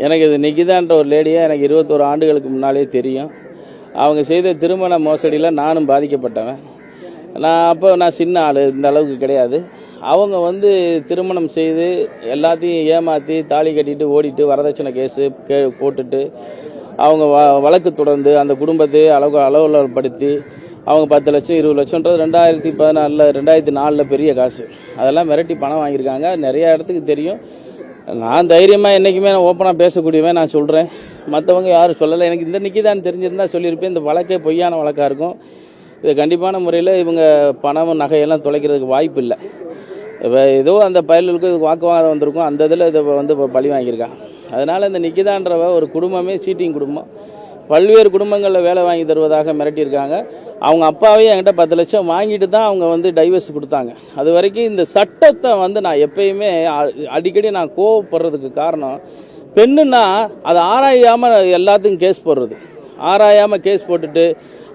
எனக்கு இது நிகிதான்ற ஒரு லேடியை எனக்கு 21 ஆண்டுகளுக்கு முன்னாலே தெரியும். அவங்க செய்த திருமண மோசடியில் நானும் பாதிக்கப்பட்டவன். நான் சின்ன ஆள், இந்த அளவுக்கு கிடையாது. அவங்க திருமணம் செய்து எல்லாத்தையும் ஏமாற்றி தாலி கட்டிட்டு ஓடிட்டு வரதட்சணை கேஸு போட்டுட்டு அவங்க வழக்கு தொடர்ந்து அந்த குடும்பத்தை அலுவலப்படுத்தி அவங்க 10 லட்சம் 20 லட்சம்ன்றது 2014 பெரிய காசு. அதெல்லாம் மிரட்டி பணம் வாங்கியிருக்காங்க. நிறைய இடத்துக்கு தெரியும். நான் தைரியமாக என்றைக்குமே ஓப்பனாக பேசக்கூடியவன், நான் சொல்கிறேன். மற்றவங்க யாரும் சொல்லலை. எனக்கு இந்த நிக்கிதான் தெரிஞ்சிருந்தா சொல்லியிருப்பேன். இந்த வழக்கே பொய்யான வழக்காக இருக்கும். இது கண்டிப்பான முறையில் இவங்க பணம் நகையெல்லாம் தொலைக்கிறதுக்கு வாய்ப்பு இல்லை. ஏதோ அந்த பயலுக்கு வாக்குவாதம் வந்திருக்கும், அந்த இதில் இதை இப்போ பழி வாங்கியிருக்கான். அதனால் இந்த நிக்கிதான்றவ ஒரு குடும்பமே சீட்டிங் குடும்பம். பல்வேறு குடும்பங்களில் வேலை வாங்கி தருவதாக மிரட்டியிருக்காங்க. அவங்க அப்பாவே என்கிட்ட 10 லட்சம் வாங்கிட்டு தான் அவங்க டைவர்ஸ் கொடுத்தாங்க. அது வரைக்கும் இந்த சட்டத்தை நான் எப்பயுமே அடிக்கடி நான் கோவப்படுறதுக்கு காரணம், பெண்ணுன்னா அதை ஆராயாமல் எல்லாத்துக்கும் கேஸ் போடுறது. ஆராயாமல் கேஸ் போட்டுட்டு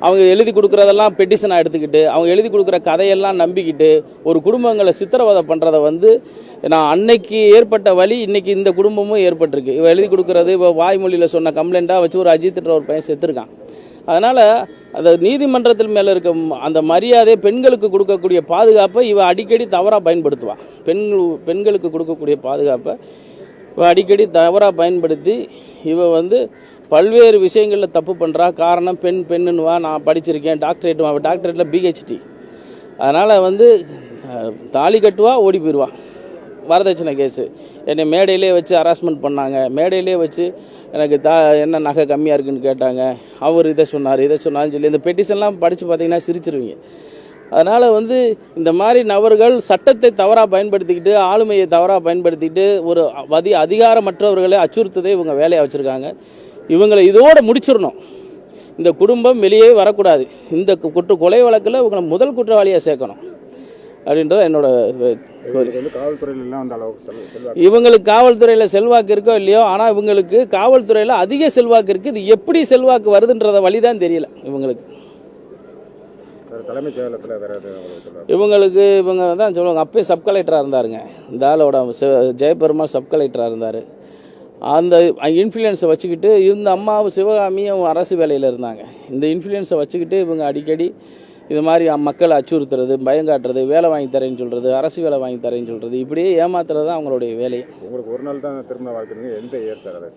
அவங்க எழுதி கொடுக்குறதெல்லாம் பெட்டிஷனாக எடுத்துக்கிட்டு அவங்க எழுதி கொடுக்குற கதையெல்லாம் நம்பிக்கிட்டு ஒரு குடும்பங்களை சித்திரவதை பண்ணுறதை நான் அன்னைக்கு ஏற்பட்ட வழி இன்னைக்கு இந்த குடும்பமும் ஏற்பட்டிருக்கு. இவ எழுதி கொடுக்குறது இப்போ வாய்மொழியில் சொன்ன கம்ப்ளைண்ட்டாக வச்சு ஒரு அஜித்ன்ற ஒரு பையன் செத்துருக்கான். அதனால் அந்த நீதிமன்றத்தில் மேலே இருக்க அந்த மரியாதை, பெண்களுக்கு கொடுக்கக்கூடிய பாதுகாப்பை இவ அடிக்கடி தவறாக பயன்படுத்துவாள். பெண்களுக்கு கொடுக்கக்கூடிய பாதுகாப்பை இவ அடிக்கடி தவறாக பயன்படுத்தி இவ பல்வேறு விஷயங்களில் தப்பு பண்ணுறா. காரணம் பெண்ணுன்னுவா, நான் படிச்சிருக்கேன், டாக்டரேட்டில் பிஹெச்டி. அதனால் தாலி கட்டுவா, ஓடி போயிடுவா. வரதட்சணை கேஸு என்னை மேடையிலே வச்சு ஹராஸ்மெண்ட் பண்ணாங்க. மேடையிலே வச்சு எனக்கு என்ன நகை கம்மியாக இருக்குன்னு கேட்டாங்க. அவர் இதை சொன்னார்னு சொல்லி இந்த பெட்டிஷன்லாம் படித்து பார்த்தீங்கன்னா சிரிச்சிருவீங்க. அதனால் இந்த மாதிரி நபர்கள் சட்டத்தை தவறாக பயன்படுத்திக்கிட்டு, ஆளுமையை தவறாக பயன்படுத்திக்கிட்டு ஒரு அதிகாரமற்றவர்களை அச்சுறுத்ததை இவங்க வேலையாக வச்சுருக்காங்க. இவங்களை இதோடு முடிச்சிடணும். இந்த குடும்பம் வெளியே வரக்கூடாது. இந்த கொலை வழக்கில் இவங்களை முதல் குற்றவாளியாக சேர்க்கணும் அப்படின்றது என்னோட இவங்களுக்கு காவல்துறையில் செல்வாக்கு இருக்கோ இல்லையோ, ஆனால் இவங்களுக்கு காவல்துறையில் அதிக செல்வாக்கு இருக்குது. இது எப்படி செல்வாக்கு வருதுன்றத வழிதான் தெரியல இவங்களுக்கு. இவங்க தான் சொல்லுவாங்க, அப்பயே சப் கலெக்டராக இருந்தாருங்க. இந்த ஆளோட ஜெயபெருமாள் சப் கலெக்டராக இருந்தார். அந்த இன்ஃப்ளூயன்ஸை வச்சுக்கிட்டு இந்த அம்மாவும் சிவகாமியும் அரசு வேலையில் இருந்தாங்க. இந்த இன்ஃப்ளூயன்ஸை வச்சுக்கிட்டு இவங்க அடிக்கடி இது மாதிரி மக்களை அச்சுறுத்துறது, பயங்காட்டுறது, வேலை வாங்கி தரேன்னு சொல்கிறது, அரசு வேலை வாங்கி தரேன்னு சொல்கிறது, இப்படியே ஏமாத்துறது தான் அவங்களுடைய வேலையை. உங்களுக்கு ஒரு நாள் தான் திருமண வாழ்க்கை. எந்த இயர் சார்?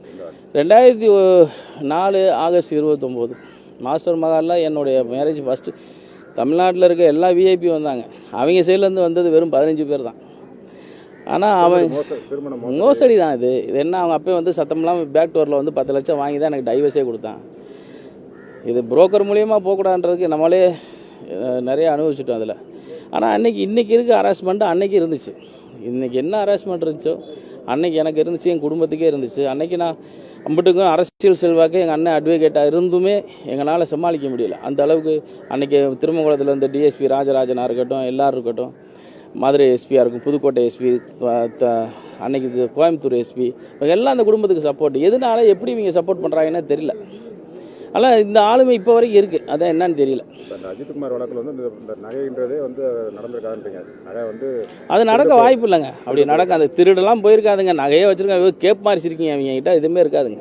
2004 ஆகஸ்ட் 29 மாஸ்டர் மகாலில் என்னுடைய மேரேஜ் ஃபஸ்ட்டு. தமிழ்நாட்டில் இருக்க எல்லா விஐபி வந்தாங்க. அவங்க சைட்லேருந்து வந்தது வெறும் 15 பேர் தான். ஆனால் அவன் மோசடி தான். இது என்ன, அவங்க அப்போ சத்தம்லாம் பேக் டோரில் 10 லட்சம் வாங்கி தான் எனக்கு டைவர்ஸே கொடுத்தான். இது புரோக்கர் மூலியமாக போகக்கூடாதுன்றதுக்கு நம்மளே நிறைய அனுபவிச்சிட்டோம் அதில். ஆனால் இன்றைக்கி இருக்க ஹராஸ்மெண்ட்டு அன்னைக்கு இருந்துச்சு. இன்றைக்கி என்ன ஹராஸ்மெண்ட் இருந்துச்சோ அன்னைக்கு எனக்கு இருந்துச்சு, என் குடும்பத்துக்கே இருந்துச்சு. அன்றைக்கி நான் அம்பட்டுக்கும் அரசியல் செல்வாக்கு எங்கள் அண்ணன் அட்வொகேட்டாக இருந்துமே எங்களால் சமாளிக்க முடியல. அந்த அளவுக்கு அன்றைக்கி திருமங்கலத்தில் இருந்த டிஎஸ்பி ராஜராஜனாக இருக்கட்டும், எல்லோரும் இருக்கட்டும், மதுரை எஸ்பியாக இருக்கும், புதுக்கோட்டை எஸ்பி, அன்னைக்கு கோயம்புத்தூர் எஸ்பி, இவங்க எல்லாம் அந்த குடும்பத்துக்கு சப்போர்ட். எதனால எப்படி இவங்க சப்போர்ட் பண்ணுறாங்கன்னு தெரியல. ஆனால் இந்த ஆளுமை இப்போ வரைக்கும் இருக்குது. அதான் என்னன்னு தெரியல. அஜித்குமார் வழக்கில் இந்த நகைன்றதே நடந்திருக்காதுன்றீங்க. நகை அது நடக்க வாய்ப்பு இல்லைங்க. அப்படி நடக்க அந்த திருடெல்லாம் போயிருக்காதுங்க. நகையே வச்சுருக்காங்க. கேப் மாதிரி இருக்கீங்க அவங்க கிட்ட, எதுவுமே இருக்காதுங்க.